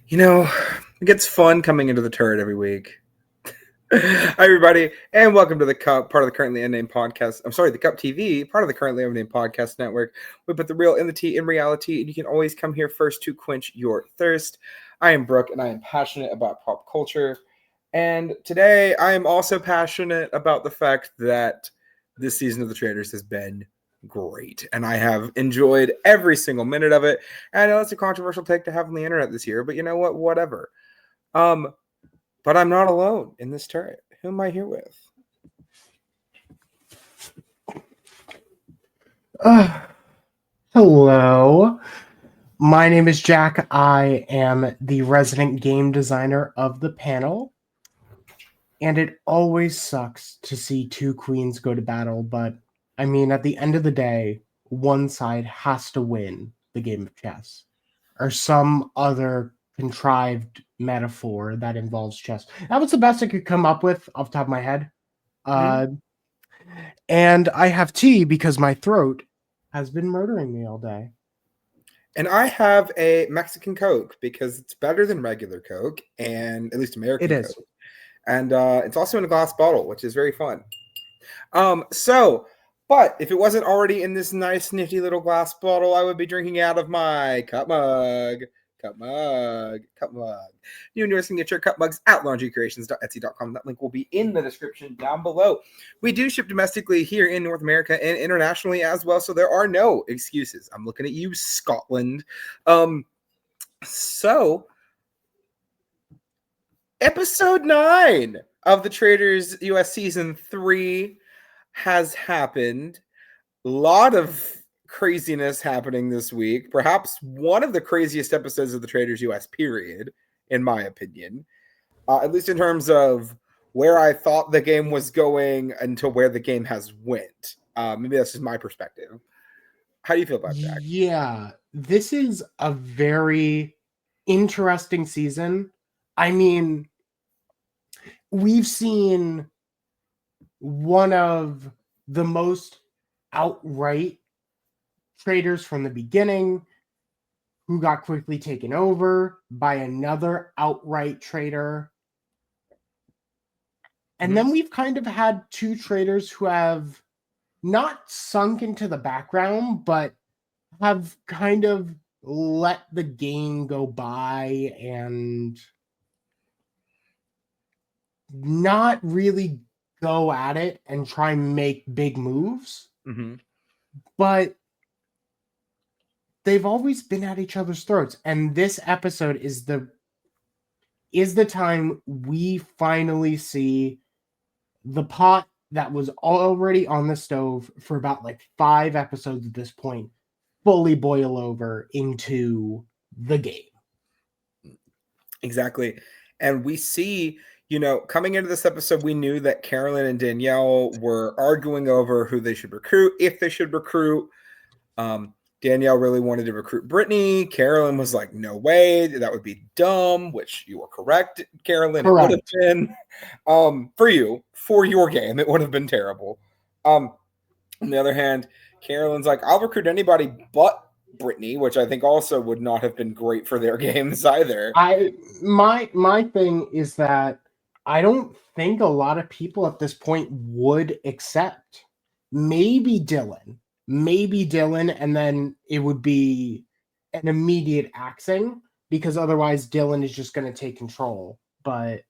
You know, it gets fun coming into the turret every week. Hi, everybody, and welcome to the Cup, part of the Currently Unnamed Podcast. I'm sorry, the Cup TV, part of the Currently Unnamed Podcast Network. We put the real in the tea in reality, and you can always come here first to quench your thirst. I am Brook, and I am passionate about pop culture. And today, I am also passionate about the fact that this season of the Traitors has been great, and I have enjoyed every single minute of it. And I know it's a controversial take to have on the internet this year, but you know what? Whatever. But I'm not alone in this turret. Who am I here with? Hello. My name is Jack. I am the resident game designer of the panel. And it always sucks to see two queens go to battle, but I mean, at the end of the day, one side has to win the game of chess or some other contrived metaphor that involves chess. That was the best I could come up with off the top of my head. And I have tea because my throat has been murdering me all day. And I have a Mexican Coke because it's better than regular Coke, and at least American Coke. And it's also in a glass bottle, which is very fun. But if it wasn't already in this nice, nifty little glass bottle, I would be drinking out of my cup mug. Cup mug. New and your signature cup mugs at laundrycreations.etsy.com. That link will be in the description down below. We do ship domestically here in North America and internationally as well, so there are no excuses. I'm looking at you, Scotland. Episode 9 of the Traitors US Season 3 has happened. A lot of craziness happening this week. Perhaps one of the craziest episodes of the Traitors US period, in my opinion. At least in terms of where I thought the game was going and to where the game has went. Maybe that's just my perspective. How do you feel about that? Yeah, this is a very interesting season. I mean, we've seen one of the most outright traitors from the beginning who got quickly taken over by another outright traitor. And then we've kind of had two traitors who have not sunk into the background, but have kind of let the game go by and not really go at it and try and make big moves. But they've always been at each other's throats. And this episode is the time we finally see the pot that was already on the stove for about like 5 episodes at this point fully boil over into the game. Exactly. And we see, coming into this episode, we knew that Carolyn and Danielle were arguing over who they should recruit, if they should recruit. Danielle really wanted to recruit Brittany. Carolyn was like, no way, that would be dumb, which you were correct, Carolyn. Correct. It would have been, for your game, it would have been terrible. On the other hand, Carolyn's like, I'll recruit anybody but Brittany, which I think also would not have been great for their games either. My thing is that I don't think a lot of people at this point would accept. Maybe Dylan, and then it would be an immediate axing because otherwise Dylan is just going to take control. But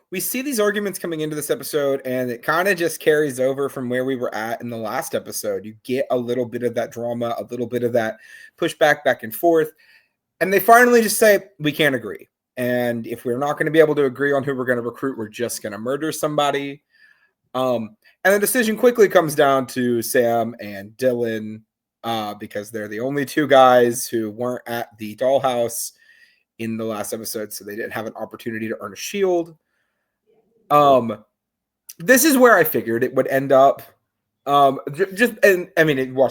we see these arguments coming into this episode, and it kind of just carries over from where we were at in the last episode. You get a little bit of that drama, a little bit of that pushback back and forth, and they finally just say, we can't agree. And if we're not going to be able to agree on who we're going to recruit, we're just going to murder somebody. And the decision quickly comes down to Sam and Dylan because they're the only two guys who weren't at the dollhouse in the last episode, so they didn't have an opportunity to earn a shield. This is where I figured it would end up. Watch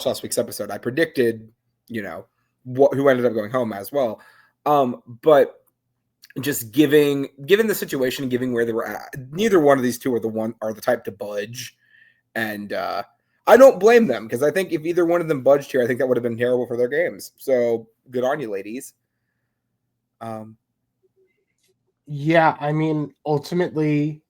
last week's episode. I predicted, who ended up going home as well. But just given the situation, given where they were at, neither one of these two are the type to budge. And I don't blame them because I think if either one of them budged here, I think that would have been terrible for their games. So good on you, ladies. Yeah, I mean, ultimately,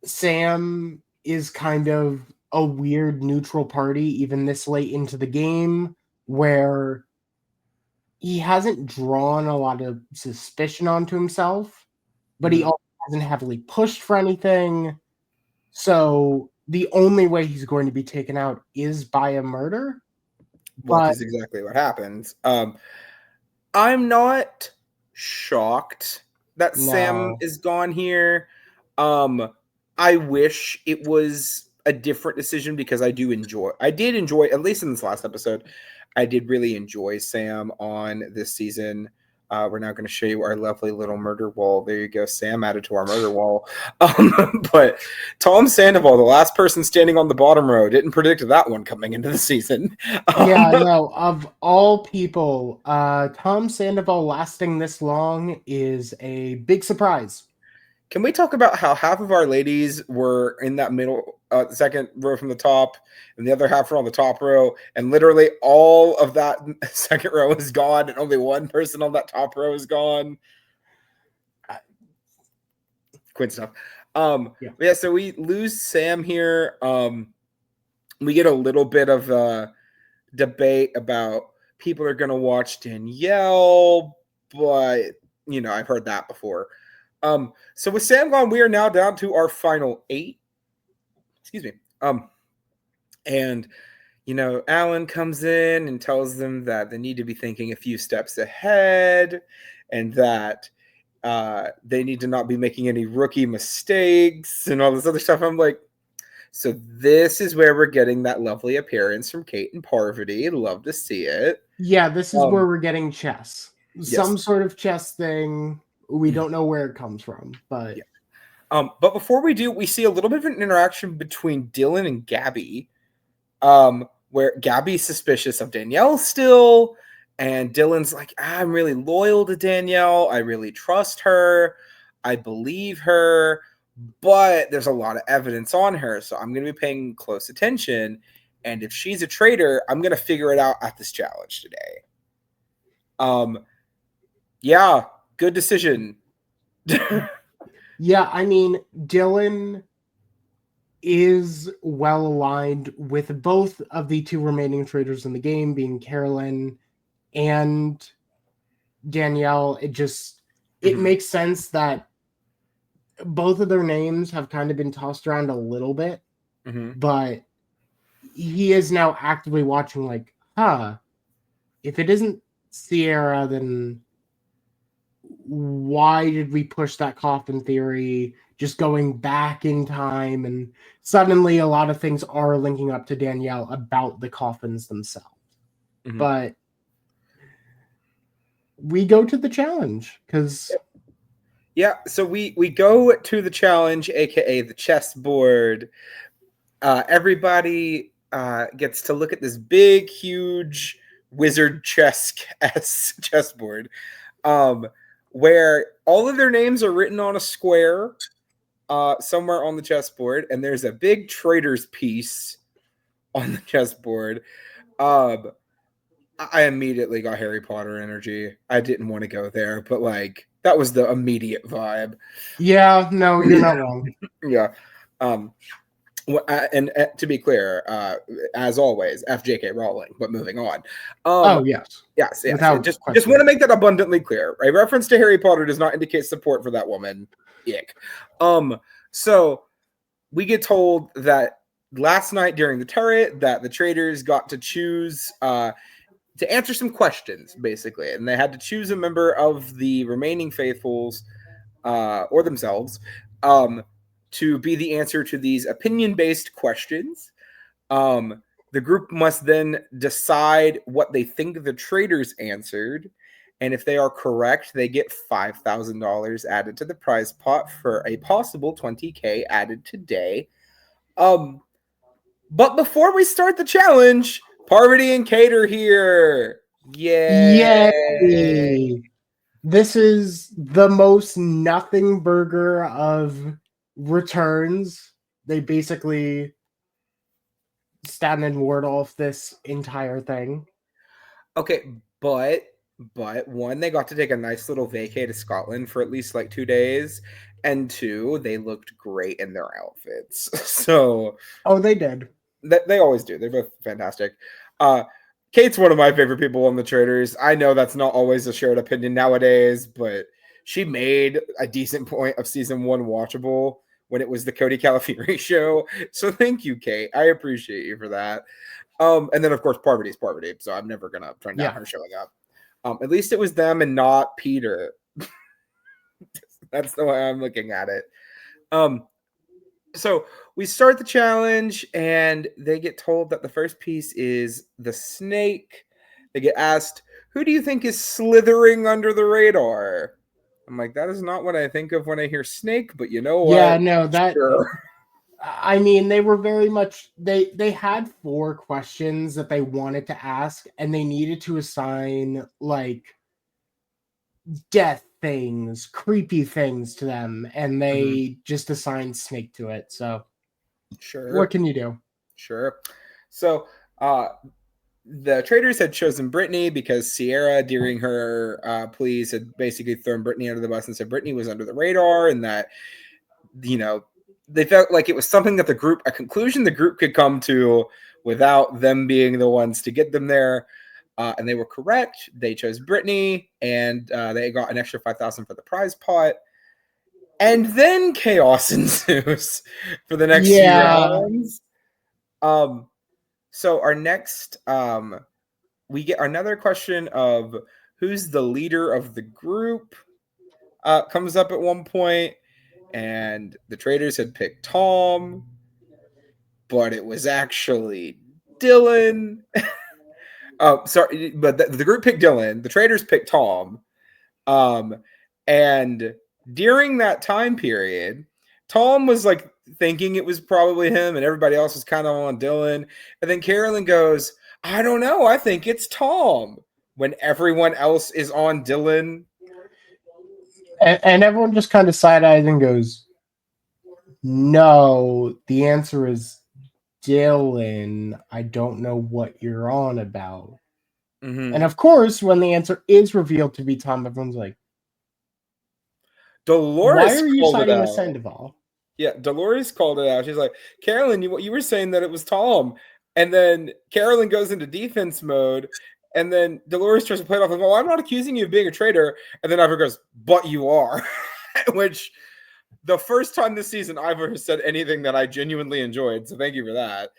Sam is kind of a weird neutral party, even this late into the game, where he hasn't drawn a lot of suspicion onto himself, but he also hasn't heavily pushed for anything. So the only way he's going to be taken out is by a murder. Which is exactly what happens. I'm not shocked that Sam is gone here. I wish it was a different decision because I did enjoy, at least in this last episode, I did really enjoy Sam on this season. We're now going to show you our lovely little murder wall. There you go, Sam added to our murder wall. But Tom Sandoval, the last person standing on the bottom row, didn't predict that one coming into the season. No, of all people, Tom Sandoval lasting this long is a big surprise. Can we talk about how half of our ladies were in that middle second row from the top and the other half were on the top row, and literally all of that second row is gone and only one person on that top row is gone? Quinn stuff. Yeah, so we lose Sam here. We get a little bit of debate about people are going to watch Danielle, but, you know, I've heard that before. So with Sam gone, we are now down to our final 8. Excuse me. And, you know, Alan comes in and tells them that they need to be thinking a few steps ahead and that they need to not be making any rookie mistakes and all this other stuff. I'm like, so this is where we're getting that lovely appearance from Kate and Parvati. Love to see it. Yeah, this is where we're getting chess. Yes. Some sort of chess thing. We don't know where it comes from, but... Yeah. But before we do, we see a little bit of an interaction between Dylan and Gabby, where Gabby's suspicious of Danielle still, and Dylan's like, I'm really loyal to Danielle. I really trust her. I believe her, but there's a lot of evidence on her, so I'm going to be paying close attention. And if she's a traitor, I'm going to figure it out at this challenge today. Yeah, good decision. Yeah, I mean, Dylan is well aligned with both of the 2 remaining traitors in the game, being Carolyn and Danielle. It makes sense that both of their names have kind of been tossed around a little bit, but he is now actively watching like, if it isn't Sierra, then why did we push that coffin theory, just going back in time? And suddenly a lot of things are linking up to Danielle about the coffins themselves. But we go to the challenge because... Yeah, so we go to the challenge, aka the chessboard. Everybody gets to look at this big, huge wizard chessboard, where all of their names are written on a square somewhere on the chessboard, and there's a big Traitors piece on the chessboard. I immediately got Harry Potter energy. I didn't want to go there, but like that was the immediate vibe. Yeah, no, you're not wrong. Yeah. And to be clear, as always, FJK Rowling, but moving on. Yes. Yes. Just want to make that abundantly clear. A reference to Harry Potter does not indicate support for that woman. Ick. So we get told that last night during the turret that the traitors got to choose to answer some questions, basically, and they had to choose a member of the remaining faithfuls or themselves to be the answer to these opinion-based questions. The group must then decide what they think the traitors answered, and if they are correct, they get $5,000 added to the prize pot for a possible $20,000 added today. But before we start the challenge, Parvati and Kate are here. Yay! This is the most nothing burger of returns They basically stand and ward off this entire thing. Okay, but one, they got to take a nice little vacay to Scotland for at least like 2 days, and two, they looked great in their outfits. So Oh, they did. they always do. They're both fantastic. Kate's one of my favorite people on the Traitors. I know that's not always a shared opinion nowadays, but she made a decent point of season 1 watchable when it was the Cody Calafieri show. So thank you, Kate. I appreciate you for that. And then of course Parvati's Parvati, so I'm never gonna turn down her showing up. At least it was them and not Peter. That's the way I'm looking at it. So we start the challenge and they get told that the first piece is the snake. They get asked, who do you think is slithering under the radar? I'm like, that is not what I think of when I hear snake, but you know what? Yeah, no, that Sure. I mean, they were very much they had 4 questions that they wanted to ask, and they needed to assign like death things, creepy things to them, and they just assigned snake to it. So Sure. what can you do? Sure. So the Traitors had chosen Brittany because Sierra, during her pleas, had basically thrown Brittany under the bus and said Brittany was under the radar, and that, you know, they felt like it was something that a conclusion the group could come to without them being the ones to get them there. And they were correct. They chose Brittany, and they got an extra 5,000 for the prize pot. And then chaos ensues for the next few rounds. So our next, we get another question of who's the leader of the group. Comes up at one point, and the Traitors had picked Tom, but it was actually Dylan. Sorry, but the group picked Dylan. The Traitors picked Tom. And during that time period, Tom was like thinking it was probably him, and everybody else was kind of on Dylan. And then Carolyn goes, I don't know, I think it's Tom, when everyone else is on Dylan. And everyone just kind of side-eyes and goes, no, the answer is Dylan. I don't know what you're on about. Mm-hmm. And of course, when the answer is revealed to be Tom, everyone's like, Dolores, why are you siding with Sandoval? Yeah, Dolores called it out. She's like, Carolyn, you were saying that it was Tom. And then Carolyn goes into defense mode. And then Dolores tries to play it off like, well, I'm not accusing you of being a traitor. And then Ivor goes, but you are. Which, the first time this season Ivor has said anything that I genuinely enjoyed. So thank you for that.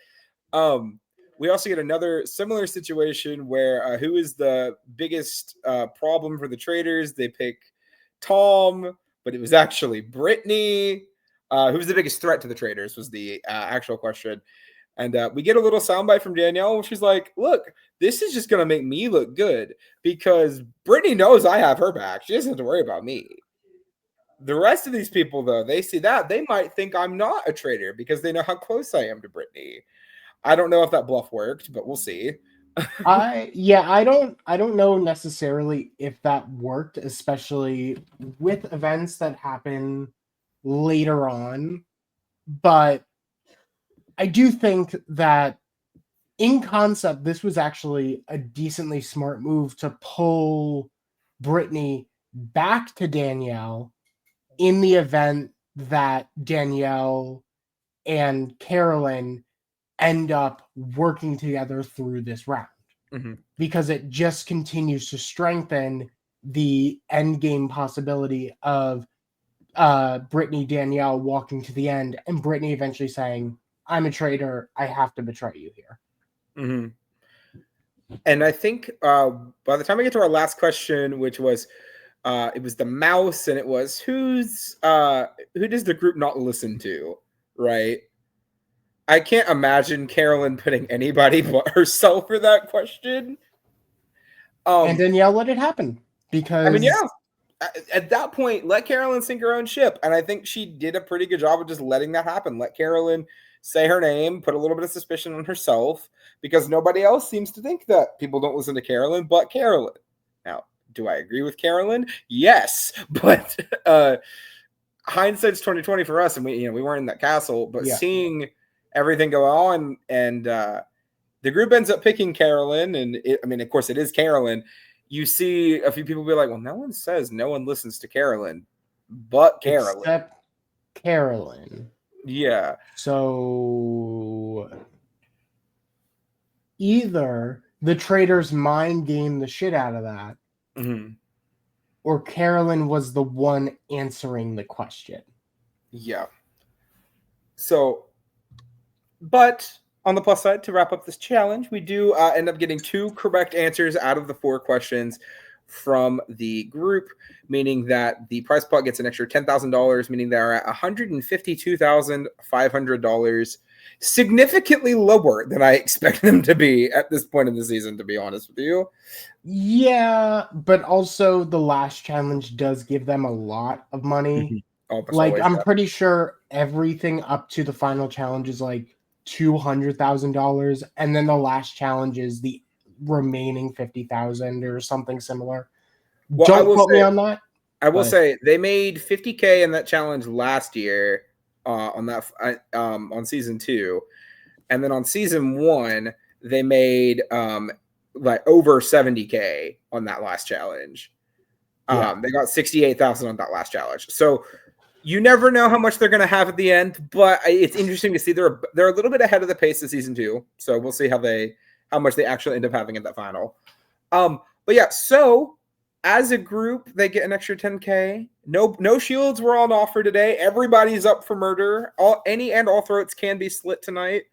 We also get another similar situation where who is the biggest problem for the Traitors? They pick Tom, but it was actually Brittany. Who's the biggest threat to the Traitors was the actual question. And we get a little soundbite from Danielle where she's like, look, this is just going to make me look good because Brittany knows I have her back. She doesn't have to worry about me. The rest of these people, though, they see that. They might think I'm not a traitor because they know how close I am to Brittany. I don't know if that bluff worked, but we'll see. I don't know necessarily if that worked, especially with events that happen later on. But I do think that in concept, this was actually a decently smart move to pull Brittany back to Danielle in the event that Danielle and Carolyn end up working together through this round. Mm-hmm. Because it just continues to strengthen the end game possibility of Brittany, Danielle walking to the end and Brittany eventually saying, I'm a traitor, I have to betray you here. Mm-hmm. And I think by the time we get to our last question, which was it was the mouse, and it was who does the group not listen to, right? I can't imagine Carolyn putting anybody but herself for that question. And Danielle let it happen because I mean, yeah. At that point, let Carolyn sink her own ship, and I think she did a pretty good job of just letting that happen. Let Carolyn say her name, put a little bit of suspicion on herself, because nobody else seems to think that people don't listen to Carolyn but Carolyn. Now, do I agree with Carolyn? Yes, but hindsight's 2020 for us, and we weren't in that castle, but Yeah. seeing everything go on, and the group ends up picking Carolyn, and of course it is Carolyn. You see a few people be like, well, no one says no one listens to Carolyn but Carolyn. Except Carolyn. Yeah. So either the traitors mind gamed the shit out of that, or Carolyn was the one answering the question. Yeah. So, but on the plus side, to wrap up this challenge, we do end up getting 2 correct answers out of the 4 questions from the group, meaning that the prize pot gets an extra $10,000, meaning they're at $152,500, significantly lower than I expect them to be at this point in the season, to be honest with you. Yeah, but also the last challenge does give them a lot of money. I'm pretty sure everything up to the final challenge is like $200,000, and then the last challenge is the remaining 50,000 or something similar. Well, Don't quote me on that. I will say they made $50K in that challenge last year on season 2, and then on season 1 they made like over $70K on that last challenge. They got 68,000 on that last challenge. So you never know how much they're going to have at the end, but it's interesting to see they're a little bit ahead of the pace of season 2. So we'll see how much they actually end up having at that final. But yeah, so as a group, they get an extra 10K. No shields were on offer today. Everybody's up for murder. Any and all throats can be slit tonight.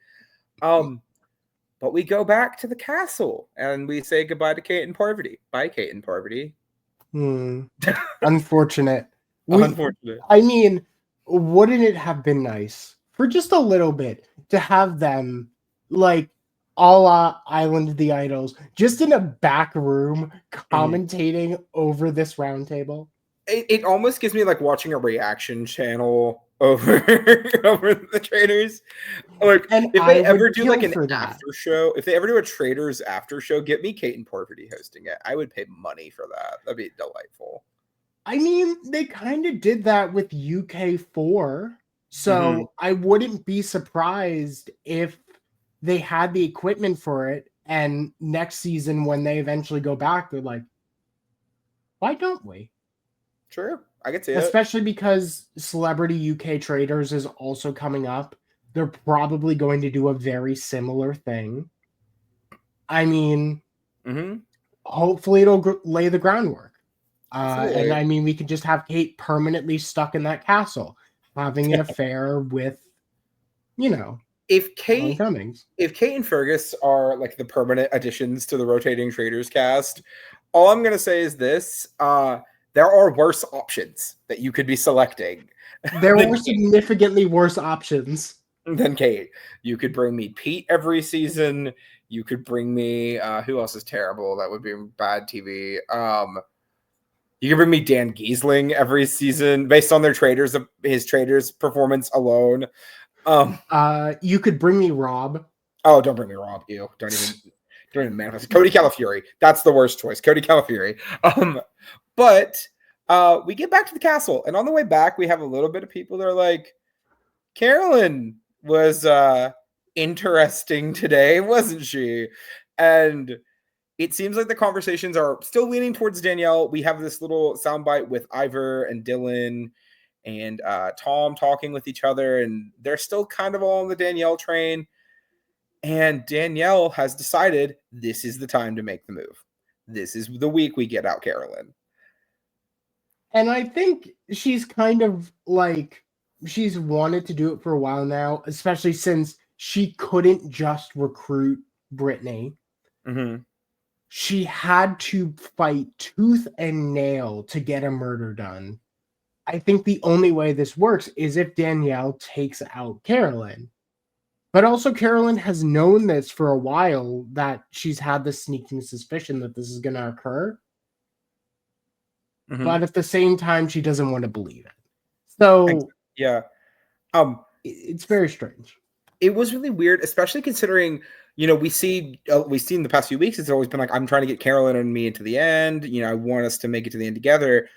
But we go back to the castle and we say goodbye to Kate and Parvati. Bye, Kate and Parvati. Unfortunate. Unfortunate. I mean, wouldn't it have been nice for just a little bit to have them, like, a la Island of the Idols, just in a back room commentating over this round table? It almost gives me like watching a reaction channel over the Traitors. Like, if they ever do like an after show, if they ever do a Traitors after show, get me Kate and Parvati hosting it. I would pay money for that. That'd be delightful. I mean, they kind of did that with UK4, so I wouldn't be surprised if they had the equipment for it, and next season when they eventually go back, they're like, why don't we? Sure, I could see it. Especially because Celebrity UK Traitors is also coming up. They're probably going to do a very similar thing. I mean, hopefully it'll lay the groundwork. And I mean, we could just have Kate permanently stuck in that castle, having an affair with, if Kate and Fergus are like the permanent additions to the rotating Traitors cast, all I'm gonna say is this: there are worse options that you could be selecting. There were significantly worse options than Kate. You could bring me Pete every season. You could bring me who else is terrible? That would be bad TV. You can bring me Dan Giesling every season based on his Traitors performance alone. You could bring me Rob. Oh, don't bring me Rob. Ew. Don't even manifest. Cody Calafiore. That's the worst choice. Cody Calafiore. But we get back to the castle, and on the way back, we have a little bit of people that are like, Carolyn was interesting today, wasn't she? And it seems like the conversations are still leaning towards Danielle. We have this little soundbite with Ivor and Dylan and Tom talking with each other, and they're still kind of all on the Danielle train. And Danielle has decided this is the time to make the move. This is the week we get out Carolyn. And I think she's kind of like, she's wanted to do it for a while now, especially since she couldn't just recruit Brittany. She had to fight tooth and nail to get a murder done. I think the only way this works is if Danielle takes out Carolyn. But also Carolyn has known this for a while, that she's had this sneaking suspicion that this is going to occur. But at the same time, she doesn't want to believe it. So yeah, it's very strange. It was really weird, especially considering, we've seen the past few weeks, it's always been like, I'm trying to get Carolyn and me into the end. I want us to make it to the end together.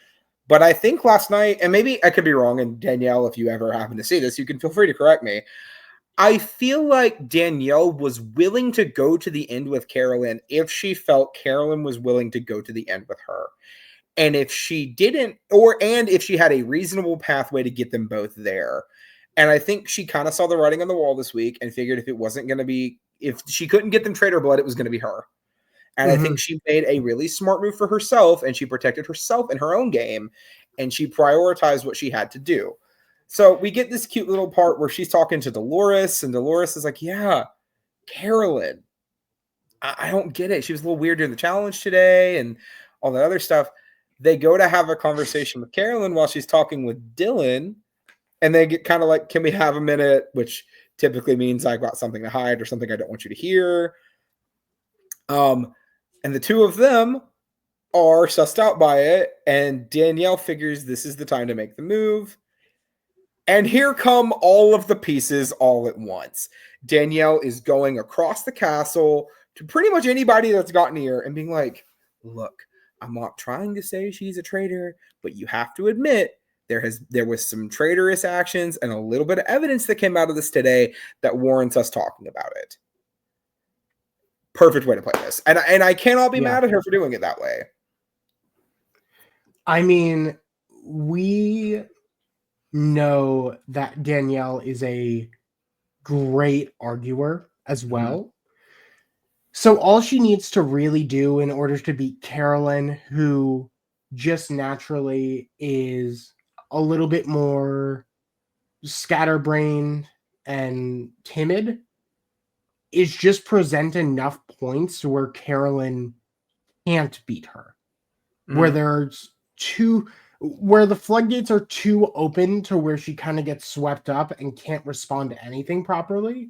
But I think last night, and maybe I could be wrong, and Danielle, if you ever happen to see this, you can feel free to correct me. I feel like Danielle was willing to go to the end with Carolyn if she felt Carolyn was willing to go to the end with her. And if she didn't, and if she had a reasonable pathway to get them both there. And I think she kind of saw the writing on the wall this week and figured if she couldn't get them traitor blood, it was going to be her. And I think she made a really smart move for herself, and she protected herself in her own game, and she prioritized what she had to do. So we get this cute little part where she's talking to Dolores, and Dolores is like, yeah, Carolyn, I don't get it. She was a little weird during the challenge today and all that other stuff. They go to have a conversation with Carolyn while she's talking with Dylan, and they get kind of like, can we have a minute? Which typically means I've got something to hide or something I don't want you to hear. And the two of them are sussed out by it, and Danielle figures this is the time to make the move. And here come all of the pieces all at once. Danielle is going across the castle to pretty much anybody that's gotten here and being like, look, I'm not trying to say she's a traitor, but you have to admit there was some traitorous actions and a little bit of evidence that came out of this today that warrants us talking about it. Perfect way to play this. And I cannot be mad at her for doing it that way. I mean, we know that Danielle is a great arguer as well. So all she needs to really do in order to beat Carolyn, who just naturally is a little bit more scatterbrained and timid, is just present enough points where Carolyn can't beat her. Where the floodgates are too open to where she kind of gets swept up and can't respond to anything properly.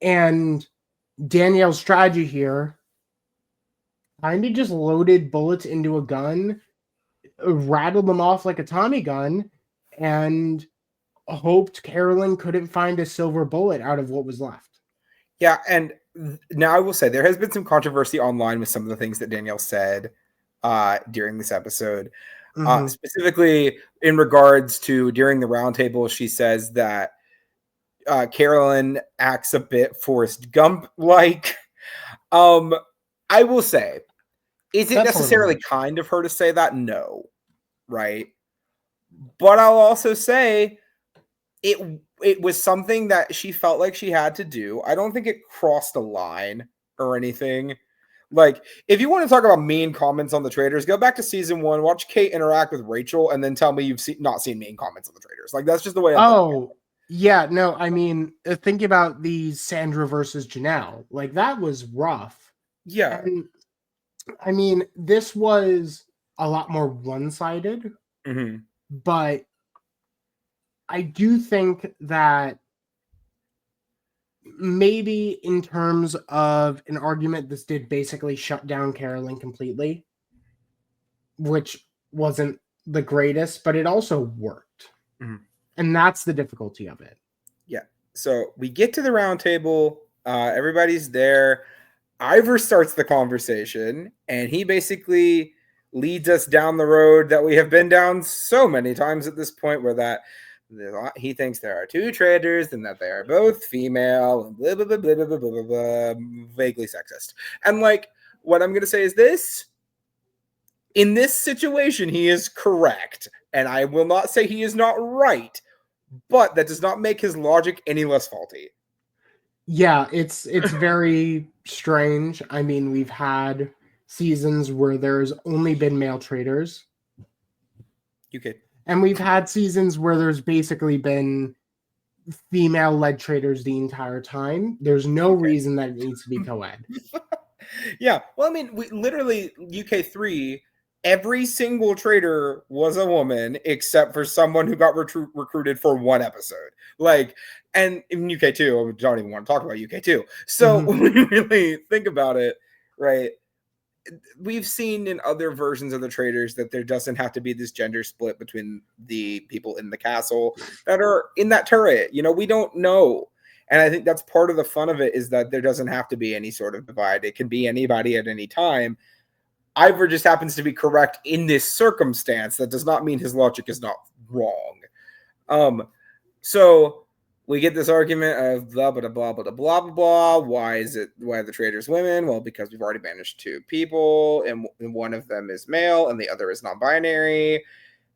And Danielle's strategy here kind of just loaded bullets into a gun, rattled them off like a Tommy gun, and hoped Carolyn couldn't find a silver bullet out of what was left. Yeah, and now I will say there has been some controversy online with some of the things that Danielle said during this episode. Specifically in regards to during the roundtable, she says that Carolyn acts a bit Forrest Gump-like. I will say, is it necessarily kind of her to say that? No. Right? But I'll also say it was something that she felt like she had to do. I don't think it crossed a line or anything. Like, if you want to talk about mean comments on the Traitors, go back to season 1, watch Kate interact with Rachel, and then tell me you've not seen mean comments on the Traitors. Like, that's just the way yeah, no, I mean, think about the Sandra versus Janelle. Like, that was rough. Yeah. And, I mean, this was a lot more one-sided, but I do think that maybe in terms of an argument, this did basically shut down Carolyn completely, which wasn't the greatest, but it also worked. And that's the difficulty of it. Yeah. So we get to the round table. Everybody's there. Ivor starts the conversation, and he basically leads us down the road that we have been down so many times at this point, where he thinks there are two traitors and that they are both female and blah, blah, blah, blah, blah, blah, blah, blah, vaguely sexist. And like, what I'm going to say is this. In this situation, he is correct. And I will not say he is not right, but that does not make his logic any less faulty. Yeah, it's very strange. I mean, we've had seasons where there's only been male traitors. UK. And we've had seasons where there's basically been female-led traitors the entire time. There's no reason that it needs to be co-ed. Yeah. Well, I mean, we literally, UK3, every single traitor was a woman except for someone who got recruited for one episode. Like, and in UK2, I don't even want to talk about UK2. So when you really think about it, right, we've seen in other versions of the Traitors that there doesn't have to be this gender split between the people in the castle that are in that turret. You know, we don't know. And I think that's part of the fun of it, is that there doesn't have to be any sort of divide. It can be anybody at any time. Ivor just happens to be correct in this circumstance. That does not mean his logic is not wrong. So we get this argument of blah, blah, blah, blah, blah, blah, blah. Why are the traitors women? Well, because we've already banished 2 people, and one of them is male, and the other is non-binary.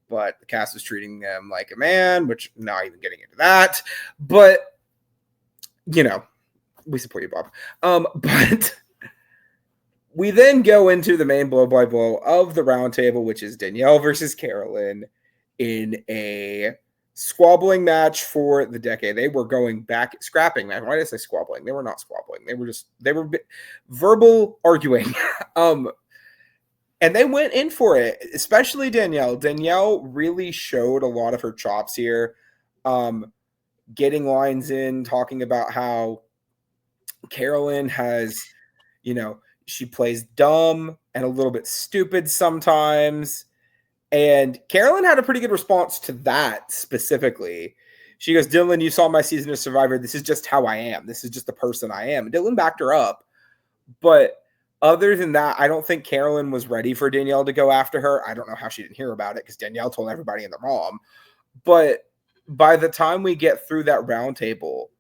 But the cast is treating them like a man, which not even getting into that. But, we support you, Bob. But we then go into the main blow by blow of the roundtable, which is Danielle versus Carolyn in a squabbling match for the decade. They were going back, scrapping. Why did I say squabbling? They were not squabbling. They were verbal arguing. And they went in for it, especially Danielle. Danielle really showed a lot of her chops here, getting lines in, talking about how Carolyn has, she plays dumb and a little bit stupid sometimes. And Carolyn had a pretty good response to that specifically. She goes, Dylan, you saw my season of Survivor. This is just how I am. This is just the person I am. And Dylan backed her up. But other than that, I don't think Carolyn was ready for Danielle to go after her. I don't know how she didn't hear about it because Danielle told everybody in the mom. But by the time we get through that round table,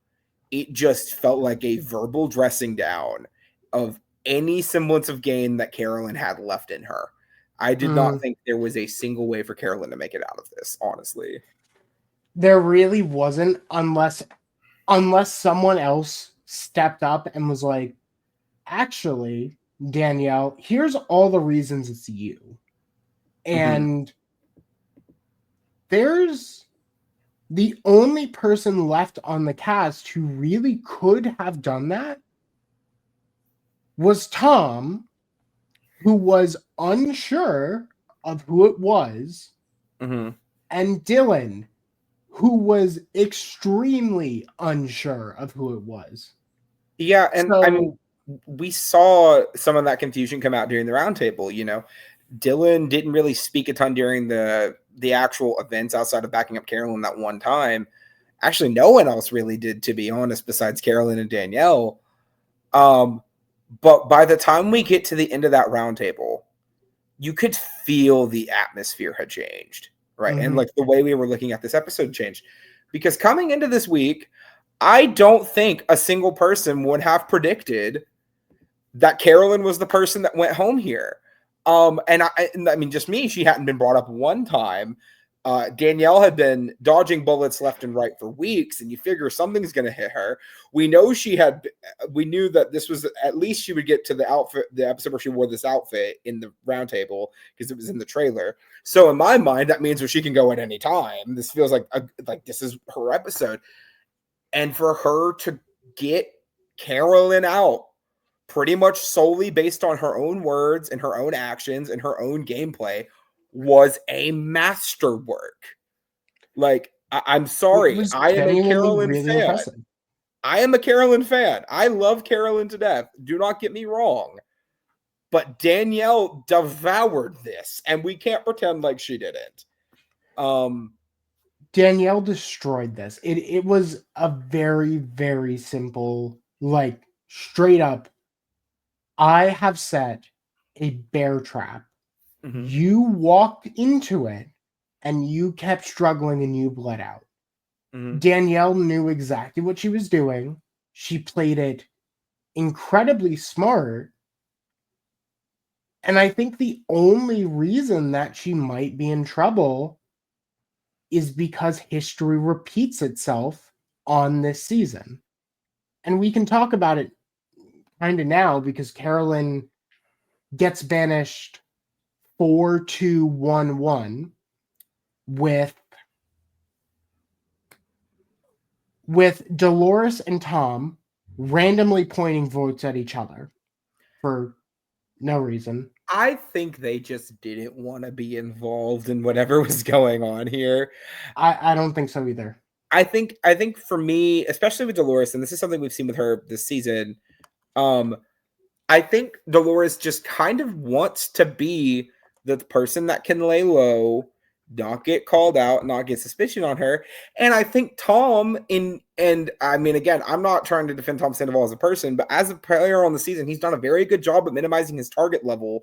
it just felt like a verbal dressing down of any semblance of game that Carolyn had left in her. I did not think there was a single way for Carolyn to make it out of this, honestly. There really wasn't, unless someone else stepped up and was like, actually, Danielle, here's all the reasons it's you. And there's the only person left on the cast who really could have done that was Tom, who was unsure of who it was, and Dylan, who was extremely unsure of who it was. Yeah, and I mean, we saw some of that confusion come out during the roundtable. Dylan didn't really speak a ton during the actual events outside of backing up Carolyn that one time. Actually, no one else really did, to be honest, besides Carolyn and Danielle. But by the time we get to the end of that roundtable, you could feel the atmosphere had changed, right? And like the way we were looking at this episode changed. Because coming into this week, I don't think a single person would have predicted that Carolyn was the person that went home here. And I mean, just me, she hadn't been brought up one time. Danielle had been dodging bullets left and right for weeks, and you figure something's going to hit her. We knew that this was, at least she would get to the episode where she wore this outfit in the roundtable because it was in the trailer. So in my mind, that means where she can go at any time. This feels like this is her episode. And for her to get Carolyn out pretty much solely based on her own words and her own actions and her own gameplay was a masterwork. Like, I'm sorry. I am a Carolyn fan. Impressive. I am a Carolyn fan. I love Carolyn to death. Do not get me wrong. But Danielle devoured this, and we can't pretend like she didn't. Danielle destroyed this. It was a very, very simple, like, straight up, I have set a bear trap. You walked into it and you kept struggling and you bled out. Danielle knew exactly what she was doing. She played it incredibly smart. And I think the only reason that she might be in trouble is because history repeats itself on this season. And we can talk about it kind of now because Carolyn gets banished 4-2-1-1 with Dolores and Tom randomly pointing votes at each other for no reason. I think they just didn't want to be involved in whatever was going on here. I don't think so either. I think for me, especially with Dolores, and this is something we've seen with her this season, I think Dolores just kind of wants to be the person that can lay low, not get called out, not get suspicion on her. And I think Tom, and I mean, again, I'm not trying to defend Tom Sandoval as a person, but as a player on the season, he's done a very good job at minimizing his target level.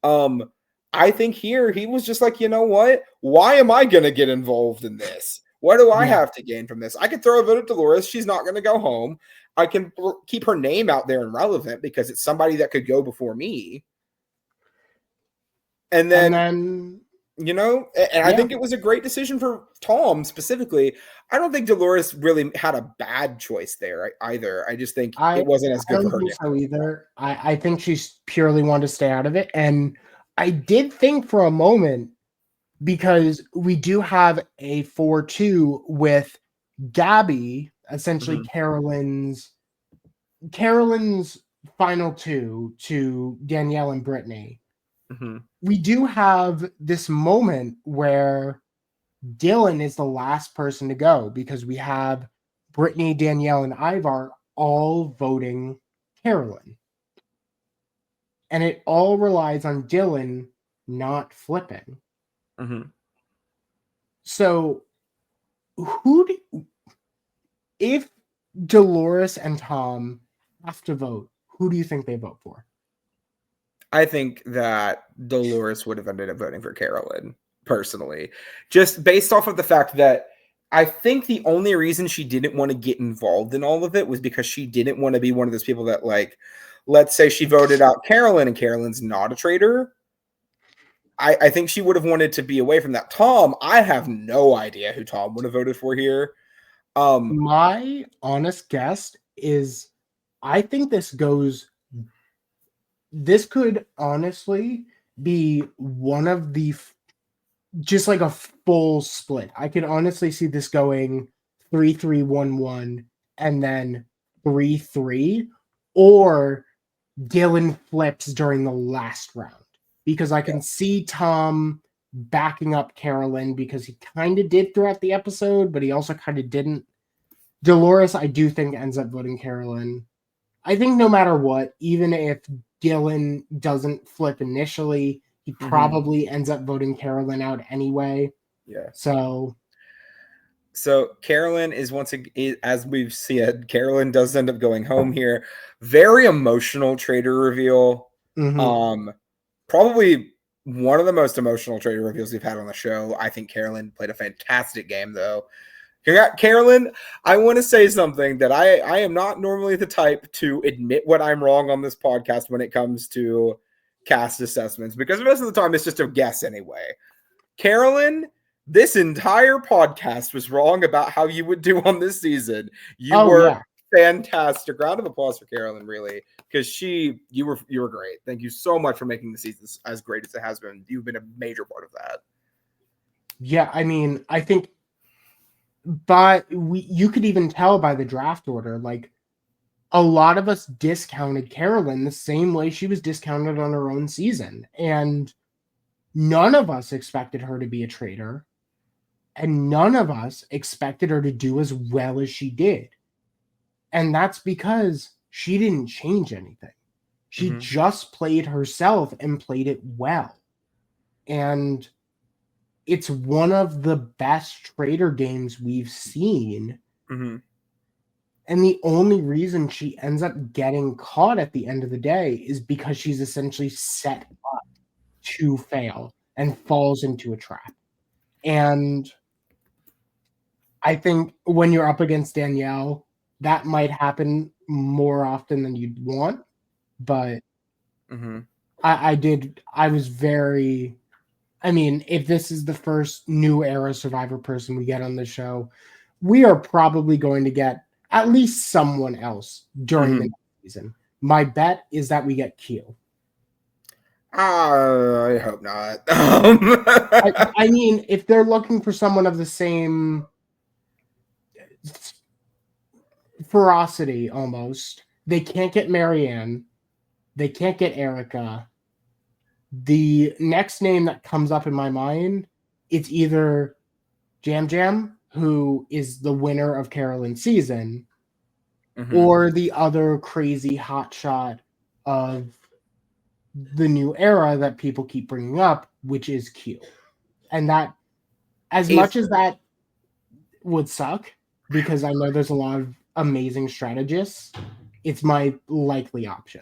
I think here he was just like, you know what? Why am I going to get involved in this? What do I have to gain from this? I could throw a vote at Dolores. She's not going to go home. I can keep her name out there and relevant because it's somebody that could go before me. And then you know, and I think it was a great decision for Tom specifically. I don't think Dolores really had a bad choice there either. I just think it wasn't as good for her. I don't think so either. I think she's purely wanted to stay out of it. And I did think for a moment, because we do have a 4-2 with Gabby, essentially Carolyn's final two to Danielle and Brittany. We do have this moment where Dylan is the last person to go because we have Brittany, Danielle, and Ivar all voting Carolyn. And it all relies on Dylan not flipping. So if Dolores and Tom have to vote, who do you think they vote for? I think that Dolores would have ended up voting for Carolyn, personally. Just based off of the fact that I think the only reason she didn't want to get involved in all of it was because she didn't want to be one of those people that, like, let's say she voted out Carolyn and Carolyn's not a traitor. I think she would have wanted to be away from that. Tom, I have no idea who Tom would have voted for here. My honest guess is I think this could honestly be one of the just like a full split. I could honestly see this going 3-3-1-1 and then 3-3, or Dylan flips during the last round, because I can see Tom backing up Carolyn because he kind of did throughout the episode, but he also kind of didn't. Dolores, I do think, ends up voting Carolyn. I think no matter what, even if Dylan doesn't flip initially, he probably ends up voting Carolyn out anyway. Yeah. So Carolyn is, once again, as we've said, Carolyn does end up going home here. Very emotional traitor reveal. Probably one of the most emotional traitor reveals we've had on the show. I think Carolyn played a fantastic game, though. Carolyn, I want to say something that I am not normally the type to admit when I'm wrong on this podcast when it comes to cast assessments, because most of the time it's just a guess anyway. Carolyn, this entire podcast was wrong about how you would do on this season. You were fantastic. Round of applause for Carolyn, really, because you were great. Thank you so much for making the season as great as it has been. You've been a major part of that. Yeah, I mean, I think, but you could even tell by the draft order, like, a lot of us discounted Carolyn the same way she was discounted on her own season. And none of us expected her to be a traitor. And none of us expected her to do as well as she did. And that's because she didn't change anything. She just played herself and played it well. And it's one of the best traitor games we've seen. And the only reason she ends up getting caught at the end of the day is because she's essentially set up to fail and falls into a trap. And I think when you're up against Danielle, that might happen more often than you'd want. But I was very... I mean, if this is the first new era Survivor person we get on the show, we are probably going to get at least someone else during the next season. My bet is that we get Q. I hope not. I mean, if they're looking for someone of the same ferocity, almost, they can't get Marianne. They can't get Erica. The next name that comes up in my mind, it's either Jam Jam, who is the winner of Carolyn's season, or the other crazy hotshot of the new era that people keep bringing up, which is Q. And that, as much as that would suck, because I know there's a lot of amazing strategists, it's my likely option.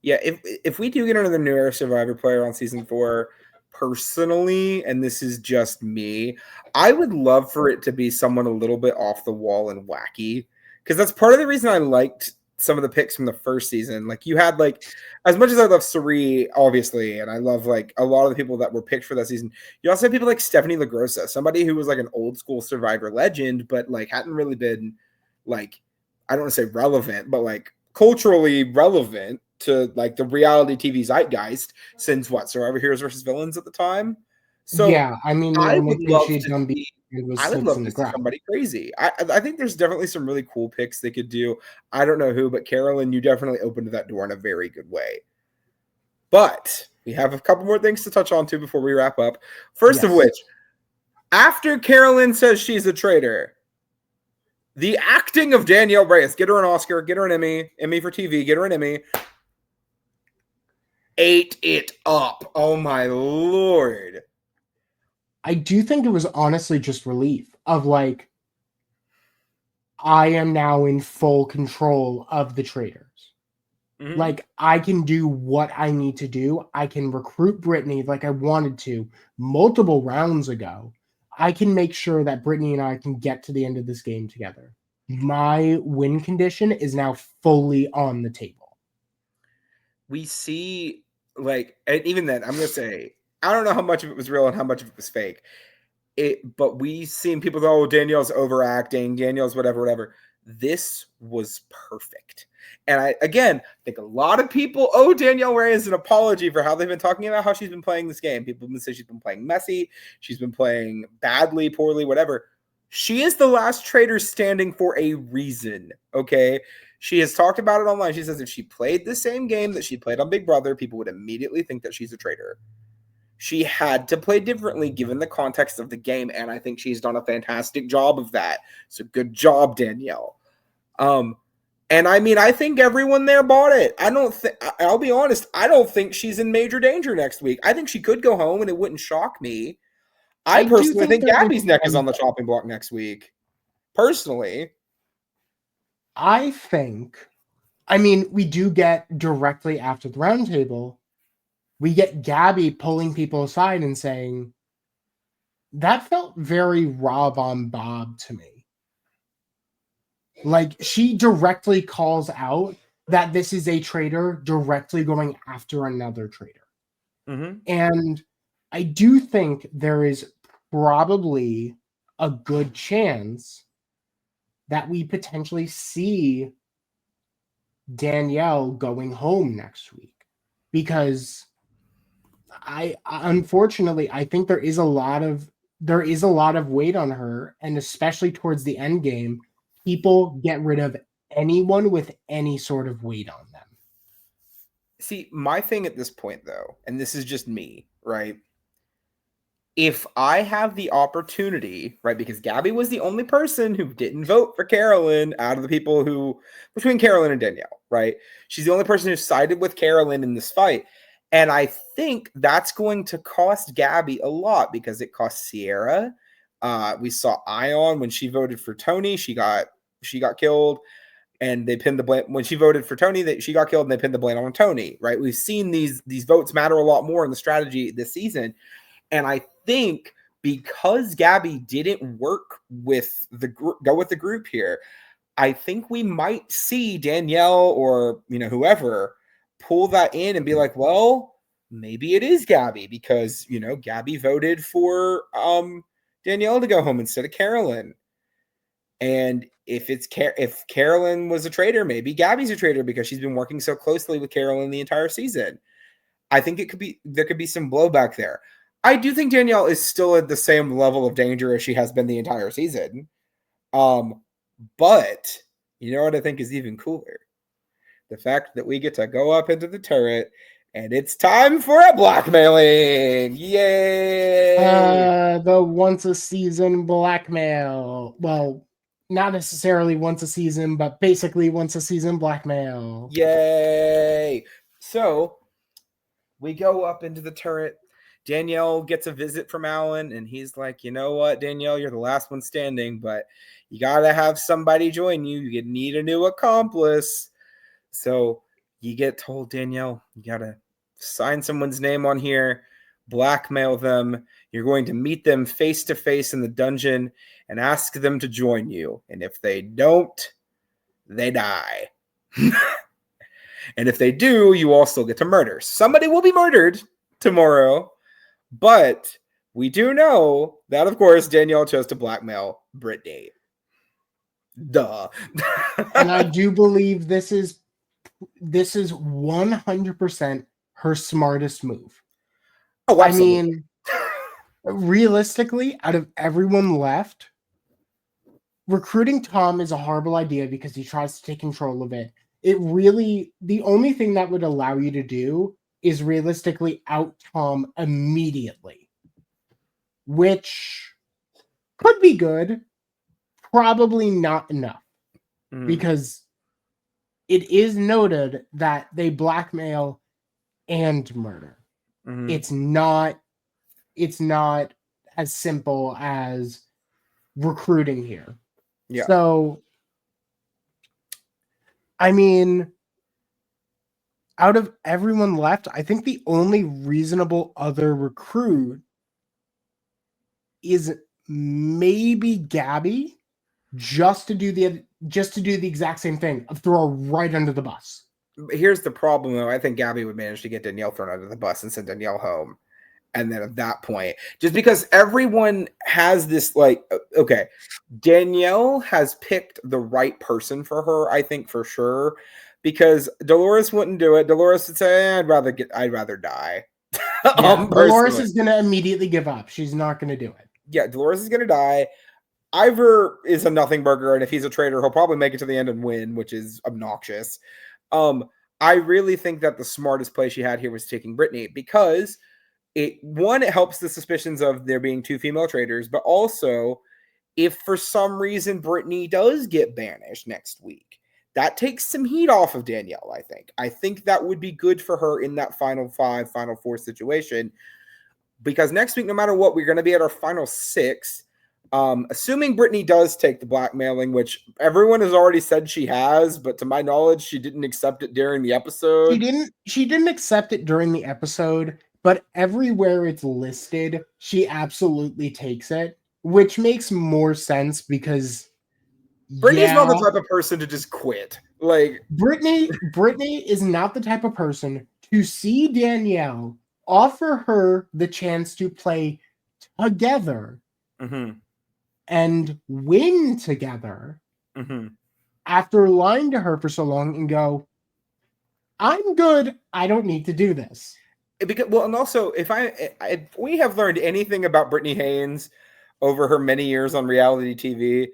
Yeah, if we do get another new era Survivor player on season 4, personally, and this is just me, I would love for it to be someone a little bit off the wall and wacky, because that's part of the reason I liked some of the picks from the first season. Like you had like, as much as I love Sari, obviously, and I love like a lot of the people that were picked for that season. You also had people like Stephanie LaGrossa, somebody who was like an old school Survivor legend, but like hadn't really been like, I don't want to say relevant, but like culturally relevant to like the reality TV zeitgeist since what, Survivor Heroes versus Villains at the time. So Yeah, I mean, the I only would thing love she'd to done see. was I would Snakes love in to the see Grass. somebody crazy. I think there's definitely some really cool picks they could do. I don't know who, but Carolyn, you definitely opened that door in a very good way. But we have a couple more things to touch on too before we wrap up. First of Yes. which, after Carolyn says she's a traitor, the acting of Danielle Reyes, get her an Oscar, get her an Emmy for TV, get her an Emmy, ate it up. Oh my Lord. I do think it was honestly just relief of like, I am now in full control of the Traitors. Mm-hmm. Like, I can do what I need to do. I can recruit Brittany like I wanted to multiple rounds ago. I can make sure that Brittany and I can get to the end of this game together. My win condition is now fully on the table. We see, like, and even then, I'm going to say, I don't know how much of it was real and how much of it was fake. But we seen people go, oh, Danielle's overacting, Danielle's whatever. This was perfect. And I think a lot of people owe Danielle Reyes an apology for how they've been talking about how she's been playing this game. People have been saying she's been playing messy, she's been playing badly, poorly, whatever. She is the last traitor standing for a reason, okay? She has talked about it online. She says if she played the same game that she played on Big Brother, people would immediately think that she's a traitor. She had to play differently given the context of the game, and I think she's done a fantastic job of that. So good job, Danielle. And I mean, I think everyone there bought it. I'll be honest, I don't think she's in major danger next week. I think she could go home and it wouldn't shock me. I do personally think there's Gabby's neck is one on the chopping block next week. Personally. I think, I mean, we do get directly after the roundtable, we get Gabby pulling people aside and saying, that felt very Rob on Bob to me. Like, she directly calls out that this is a traitor directly going after another traitor. Mm-hmm. And I do think there is probably a good chance that we potentially see Danielle going home next week, because I unfortunately I think there is a lot of weight on her, and especially towards the end game, people get rid of anyone with any sort of weight on them. See, my thing at this point, though, and this is just me, right? If I have the opportunity, right, because Gabby was the only person who didn't vote for Carolyn out of the people who, between Carolyn and Danielle, right? She's the only person who sided with Carolyn in this fight. And I think that's going to cost Gabby a lot because it cost Sierra. We saw Ion when she voted for Tony, she got killed, and they pinned the blame when she voted for Tony. That she got killed, and they pinned the blame on Tony. Right? We've seen these votes matter a lot more in the strategy this season. And I think because Gabby didn't work with go with the group here, I think we might see Danielle or whoever pull that in and be like, well, maybe it is Gabby because Gabby voted for Danielle to go home instead of Carolyn. And if Carolyn was a traitor, maybe Gabby's a traitor because she's been working so closely with Carolyn the entire season. I think there could be some blowback there. I do think Danielle is still at the same level of danger as she has been the entire season. But you know what I think is even cooler? The fact that we get to go up into the turret and it's time for a blackmailing. Yay! The once a season blackmail. Well, not necessarily once a season, but basically once a season blackmail. Yay! So we go up into the turret. Danielle gets a visit from Alan, and he's like, you know what, Danielle, you're the last one standing, but you got to have somebody join you. You need a new accomplice. So you get told, Danielle, you gotta sign someone's name on here, blackmail them. You're going to meet them face to face in the dungeon and ask them to join you. And if they don't, they die. And if they do, you all still get to murder. Somebody will be murdered tomorrow, but we do know that, of course, Danielle chose to blackmail Brittany. Duh. And I do believe this is 100% her smartest move. Oh, absolutely. I mean, realistically, out of everyone left, recruiting Tom is a horrible idea because he tries to take control of it. The only thing that would allow you to do is realistically out Tom immediately, which could be good, probably not enough, because it is noted that they blackmail and murder. It's not as simple as recruiting here. Yeah. So, I mean, out of everyone left, I think the only reasonable other recruit is maybe Gabby, just to do the exact same thing of throw her right under the bus. Here's the problem, though. I think Gabby would manage to get Danielle thrown under the bus and send Danielle home. And then at that point, just because everyone has this, like, okay, Danielle has picked the right person for her, I think, for sure, because Dolores wouldn't do it. Dolores would say, I'd rather die. Yeah, Dolores is going to immediately give up. She's not going to do it. Yeah, Dolores is going to die. Ivor is a nothing burger, and if he's a traitor, he'll probably make it to the end and win, which is obnoxious. I really think that the smartest play she had here was taking Brittany, because it helps the suspicions of there being two female traitors, but also if for some reason Brittany does get banished next week, that takes some heat off of Danielle, I think. I think that would be good for her in that final four situation, because next week, no matter what, we're going to be at our final six. Assuming Brittany does take the blackmailing, which everyone has already said she has, but to my knowledge, she didn't accept it during the episode. She didn't accept it during the episode, but everywhere it's listed, she absolutely takes it, which makes more sense because Brittany's not the type of person to just quit. Like, Brittany is not the type of person to see Danielle offer her the chance to play together and win together after lying to her for so long and go, I'm good. I don't need to do this. Because, well, and also, if we have learned anything about Brittany Haynes over her many years on reality TV,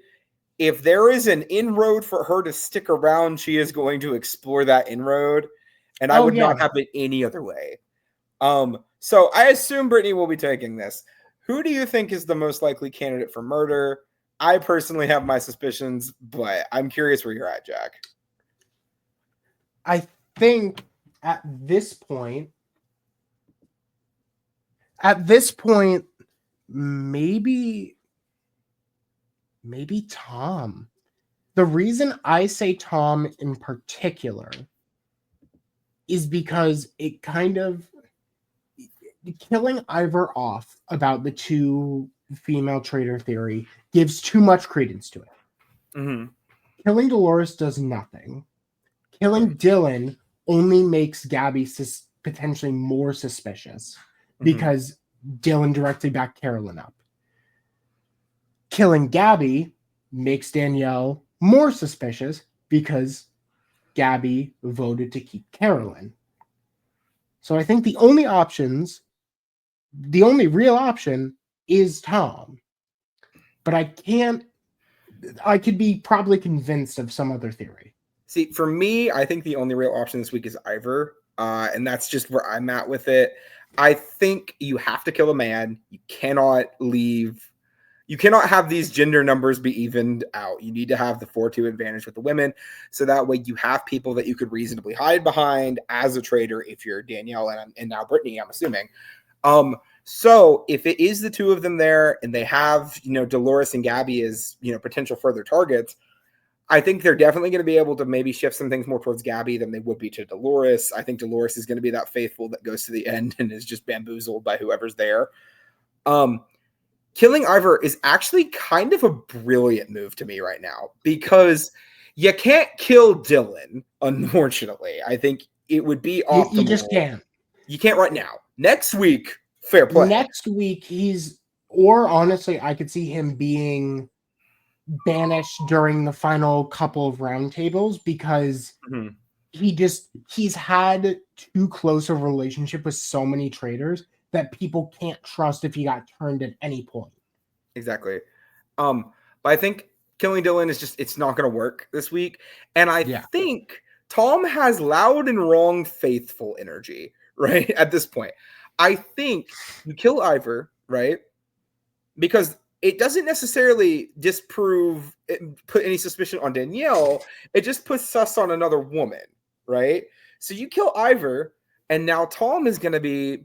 if there is an inroad for her to stick around, she is going to explore that inroad, and I would not have it any other way. So I assume Brittany will be taking this. Who do you think is the most likely candidate for murder? I personally have my suspicions, but I'm curious where you're at, Jack. I think at this point, maybe Tom. The reason I say Tom in particular is because it kind of killing Ivor off about the two female traitor theory gives too much credence to it. Killing Dolores does nothing. Killing Dylan only makes Gabby potentially more suspicious because Dylan directly backed Carolyn up. Killing Gabby makes Danielle more suspicious because Gabby voted to keep Carolyn. So I think the only real option is Tom. But I could be probably convinced of some other theory. See, for me, I think the only real option this week is Ivor. And that's just where I'm at with it. I think you have to kill a man. You cannot have these gender numbers be evened out. You need to have the 4-2 advantage with the women. So that way you have people that you could reasonably hide behind as a traitor if you're Danielle and now Brittany, I'm assuming. So if it is the two of them there and they have, Dolores and Gabby as, potential further targets, I think they're definitely going to be able to maybe shift some things more towards Gabby than they would be to Dolores. I think Dolores is going to be that faithful that goes to the end and is just bamboozled by whoever's there. Killing Ivor is actually kind of a brilliant move to me right now because you can't kill Dylan, unfortunately. I think it would be optimal. You just can't. You can't right now. Next week, fair play. Next week, or honestly, I could see him being banished during the final couple of roundtables because he's had too close a relationship with so many traitors that people can't trust if he got turned at any point. Exactly. But I think killing Dylan it's not going to work this week. And I think Tom has loud and wrong faithful energy, right? At this point, I think you kill Ivor, right? Because it doesn't necessarily put any suspicion on Danielle. It just puts sus on another woman, right? So you kill Ivor, and now Tom is going to be,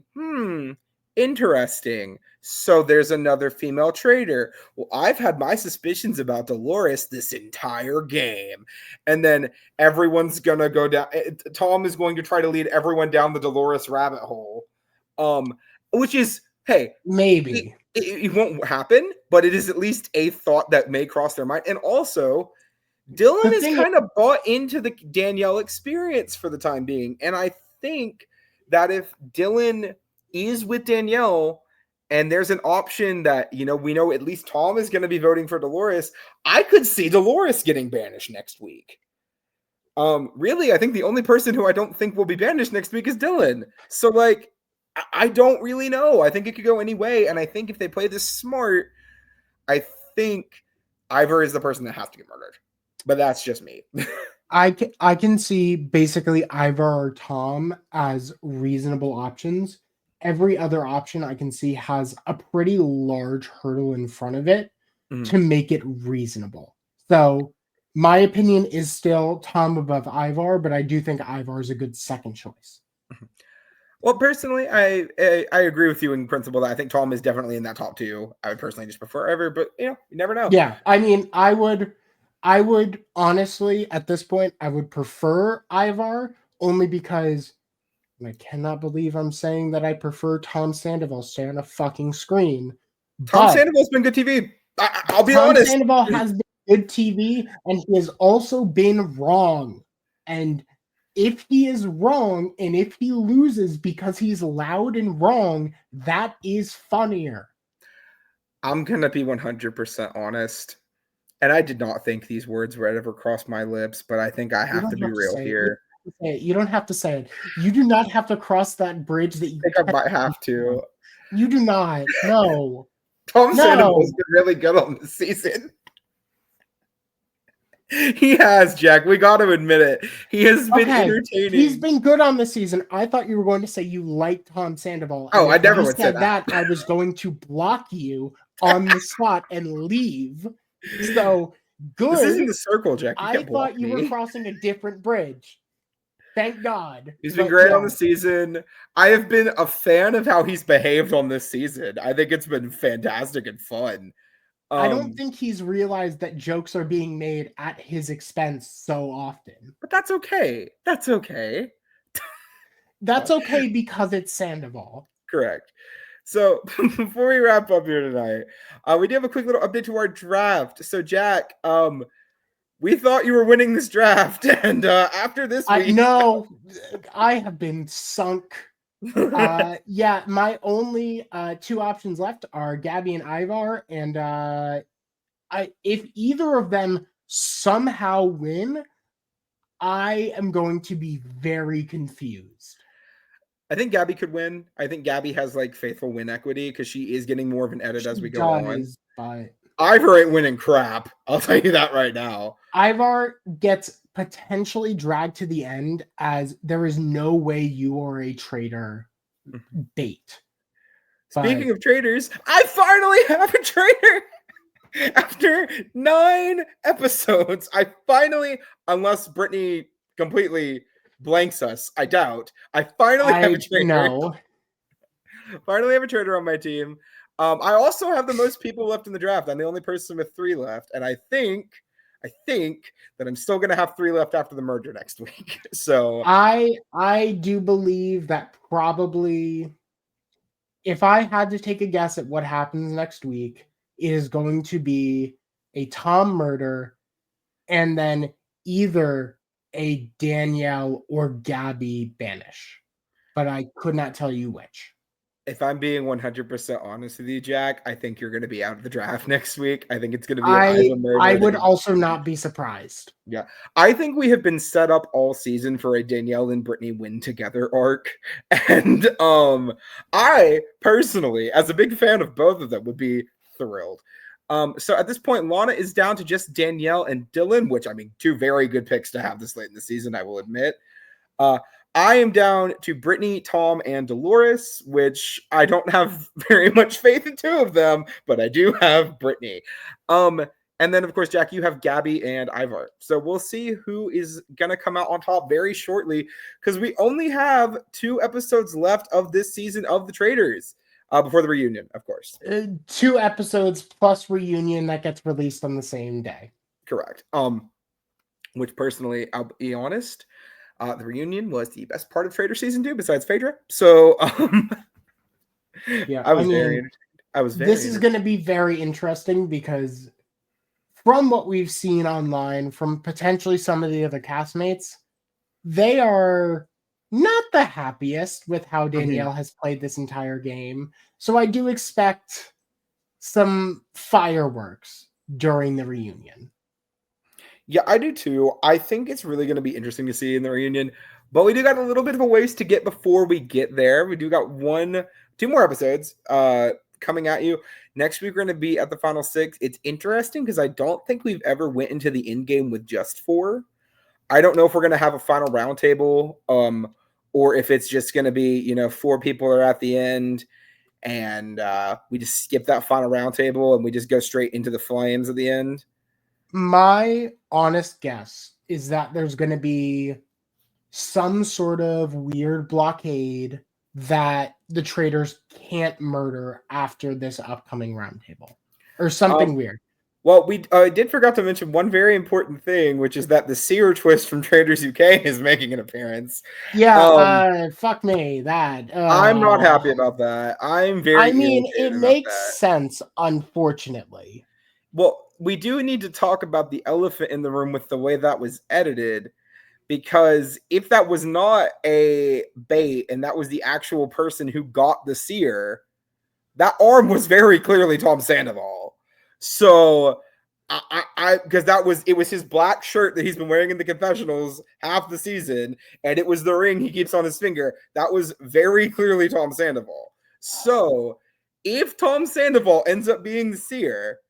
interesting. So there's another female traitor. Well, I've had my suspicions about Dolores this entire game. And then everyone's going to go down. Tom is going to try to lead everyone down the Dolores rabbit hole. Which is, hey, maybe. It won't happen, but it is at least a thought that may cross their mind. And also, Dylan is kind of bought into the Danielle experience for the time being. And I think that if Dylan is with Danielle and there's an option that, we know at least Tom is going to be voting for Dolores, I could see Dolores getting banished next week. Really, I think the only person who I don't think will be banished next week is Dylan. So, I don't really know. I think it could go any way. And I think if they play this smart, I think Ivor is the person that has to get murdered. But that's just me. I can see basically Ivor or Tom as reasonable options. Every other option I can see has a pretty large hurdle in front of it to make it reasonable. So my opinion is still Tom above Ivor, but I do think Ivor is a good second choice. Well, personally, I agree with you in principle that I think Tom is definitely in that top two. I would personally just prefer Ivor, but you never know. Yeah, I mean, I would honestly at this point I would prefer Ivor only because I cannot believe I'm saying that I prefer Tom Sandoval stay on a fucking screen. Tom Sandoval's been good TV. I'll be honest. Tom Sandoval has been good TV, and he has also been wrong. And if he is wrong, and if he loses because he's loud and wrong, that is funnier. I'm going to be 100% honest. And I did not think these words would ever cross my lips, but I think I have to be real here. You don't have to say it. You do not have to cross that bridge that you I think I might have to. You do not. No. Tom Sandoval's been really good on this season. He has, Jack. We got to admit it. He has been entertaining. He's been good on this season. I thought you were going to say you liked Tom Sandoval. Oh, I never would say that. I was going to block you on the spot and leave. So good. This isn't the circle, Jack. I thought you were crossing a different bridge. Thank God. He's been great on the season. I have been a fan of how he's behaved on this season. I think it's been fantastic and fun. I don't think he's realized that jokes are being made at his expense so often. But that's okay. That's okay. That's okay because it's Sandoval. Correct. So before we wrap up here tonight, we do have a quick little update to our draft. So Jack, we thought you were winning this draft, and after this week, no, I have been sunk. Yeah, my only two options left are Gabby and Ivar, and if either of them somehow win, I am going to be very confused. I think Gabby could win. I think Gabby has faithful win equity because she is getting more of an edit as we go on. But Ivar ain't winning crap. I'll tell you that right now. Ivar gets potentially dragged to the end as there is no way you are a traitor bait. Speaking of traitors, I finally have a traitor. After 9 episodes, I finally, unless Brittany completely blanks us, I doubt, I finally have a traitor. No. Finally have a traitor on my team. I also have the most people left in the draft. I'm the only person with 3 left, and I think I think that I'm still going to have 3 left after the merger next week. So I do believe that probably, if I had to take a guess at what happens next week, it is going to be a Tom murder and then either a Danielle or Gabby banish. But I could not tell you which. if I'm being 100% honest with you, Jack, I think you're going to be out of the draft next week. I think it's going to be I would also not be surprised. Yeah, I think we have been set up all season for a Danielle and Brittany win together arc, and I personally, as a big fan of both of them, would be thrilled. So at this point, Lana is down to just Danielle and Dylan, which, I mean, 2 very good picks to have this late in the season, I will admit. I am down to Brittany, Tom, and Dolores, which I don't have very much faith in 2 of them, but I do have Brittany. And then, of course, Jack, you have Gabby and Ivar. So we'll see who is going to come out on top very shortly, because we only have 2 episodes left of this season of the Traitors before the reunion, of course. 2 episodes plus reunion that gets released on the same day. Correct. Which personally, I'll be honest, the reunion was the best part of Traitor Season 2 besides Phaedra. So yeah, I was very entertained. This is going to be very interesting because from what we've seen online, from potentially some of the other castmates, they are not the happiest with how Danielle has played this entire game. So I do expect some fireworks during the reunion. Yeah, I do too. I think it's really going to be interesting to see in the reunion, but we do got a little bit of a ways to get before we get there. We do got 2 more episodes coming at you. Next week, we're going to be at the final 6. It's interesting because I don't think we've ever went into the end game with just 4. I don't know if we're going to have a final roundtable, or if it's just going to be, 4 people are at the end, and we just skip that final roundtable and we just go straight into the flames at the end. My honest guess is that there's going to be some sort of weird blockade that the Traitors can't murder after this upcoming roundtable, or something weird. Well, we did forgot to mention one very important thing, which is that the Seer twist from Traitors UK is making an appearance. Yeah, fuck me, that. I'm not happy about that. I mean, it makes sense, unfortunately. Well, we do need to talk about the elephant in the room with the way that was edited, because if that was not a bait and that was the actual person who got the Seer, that arm was very clearly Tom Sandoval. So because it was his black shirt that he's been wearing in the confessionals half the season, and it was the ring he keeps on his finger. That was very clearly Tom Sandoval. So if Tom Sandoval ends up being the Seer,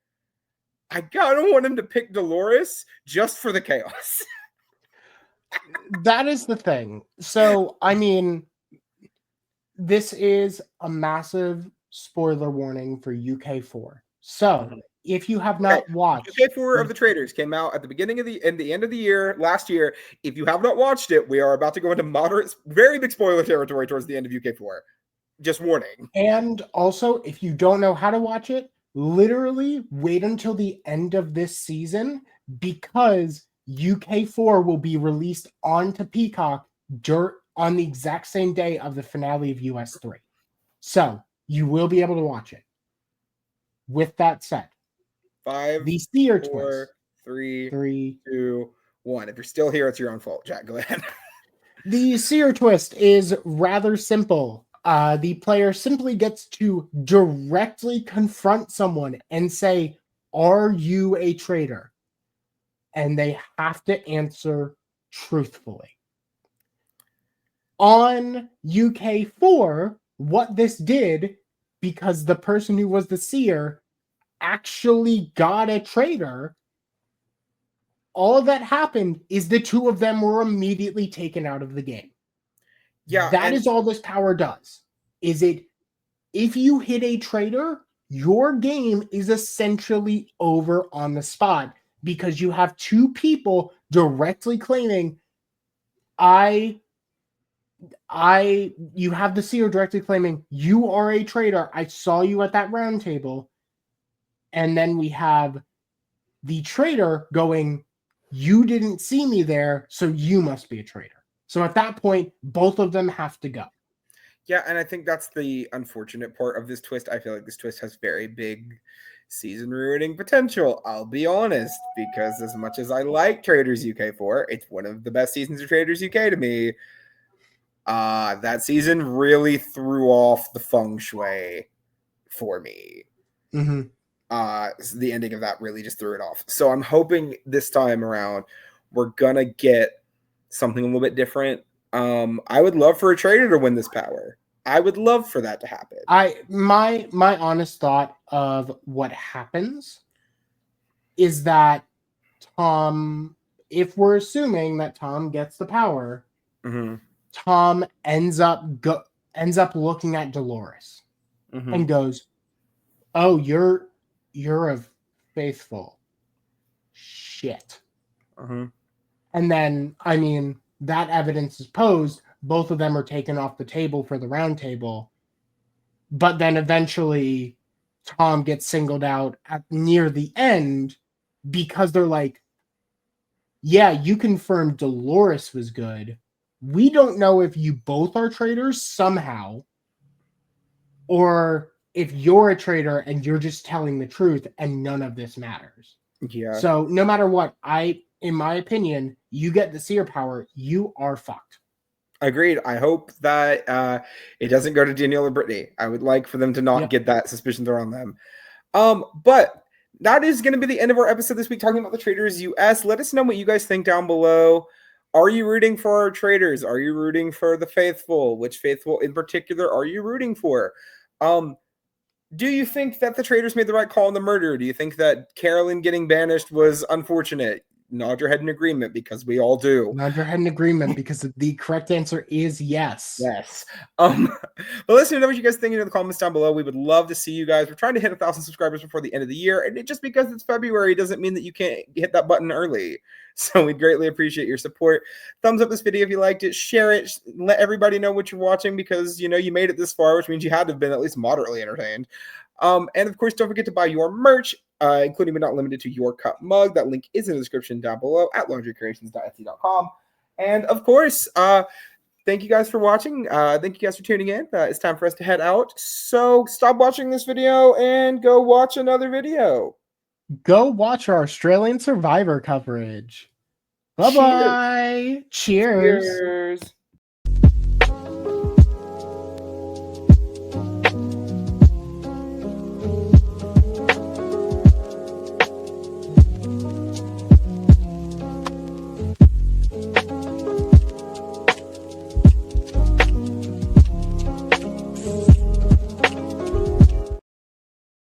I kind of want him to pick Dolores just for the chaos. That is the thing. So, I mean, this is a massive spoiler warning for UK4. So, if you have not watched, UK4 of the Traitors came out at the beginning of the end of the year last year. If you have not watched it, we are about to go into moderate, very big spoiler territory towards the end of UK4. Just warning. And also, if you don't know how to watch it, literally wait until the end of this season, because UK4 will be released onto Peacock on the exact same day of the finale of US 3. So you will be able to watch it. With that said, 5, the Seer 4, twist. 3, 2, 1. If you're still here, it's your own fault, Jack. Go ahead. The Seer twist is rather simple. The player simply gets to directly confront someone and say, "Are you a traitor?" And they have to answer truthfully. On UK4, what this did, because the person who was the Seer actually got a traitor, all that happened is the 2 of them were immediately taken out of the game. Yeah, that is all this power does. Is it, if you hit a traitor, your game is essentially over on the spot, because you have 2 people directly claiming, you have the Seer directly claiming, "You are a traitor. I saw you at that round table." And then we have the traitor going, you didn't see me there, so you must be a traitor. So at that point, both of them have to go. Yeah, and I think that's the unfortunate part of this twist. I feel like this twist has very big season ruining potential. I'll be honest, because as much as I like Traitors UK 4, it's one of the best seasons of Traitors UK to me. That season really threw off the feng shui for me. Mm-hmm. The ending of that really just threw it off. So I'm hoping this time around we're gonna get something a little bit different. I would love for a traitor to win this power. I would love for that to happen. My honest thought of what happens is that Tom, if we're assuming that Tom gets the power, Tom ends up looking at Dolores and goes, "Oh, you're a faithful shit." And then, I mean, that evidence is posed. Both of them are taken off the table for the round table. But then eventually Tom gets singled out near the end because they're like, yeah, you confirmed Dolores was good. We don't know if you both are traitors somehow, or if you're a traitor and you're just telling the truth and none of this matters. Yeah. So no matter what, in my opinion, you get the seer power, you are fucked. Agreed. I hope that it doesn't go to Danielle or Brittany. I would like for them to not get that suspicion thrown on them. But that is going to be the end of our episode this week, talking about the Traitors US. Let us know what you guys think down below. Are you rooting for our traitors? Are you rooting for the faithful? Which faithful in particular are you rooting for? Do you think that the traitors made the right call on the murder? Do you think that Carolyn getting banished was unfortunate? Nod your head in agreement, because we all do. Nod your head in agreement, because the correct answer is yes. Yes. But listen, know what you guys think in the comments down below. We would love to see you guys. We're trying to hit 1,000 subscribers before the end of the year, and just because it's February doesn't mean that you can't hit that button early. So we'd greatly appreciate your support. Thumbs up this video if you liked it. Share it. Let everybody know what you're watching, because you made it this far, which means you had to have been at least moderately entertained. And of course, don't forget to buy your merch, including but not limited to your cup mug. That link is in the description down below at laundrycreations.etsy.com. And of course, thank you guys for watching. Thank you guys for tuning in. It's time for us to head out. So stop watching this video and go watch another video. Go watch our Australian Survivor coverage. Bye-bye. Cheers. Cheers.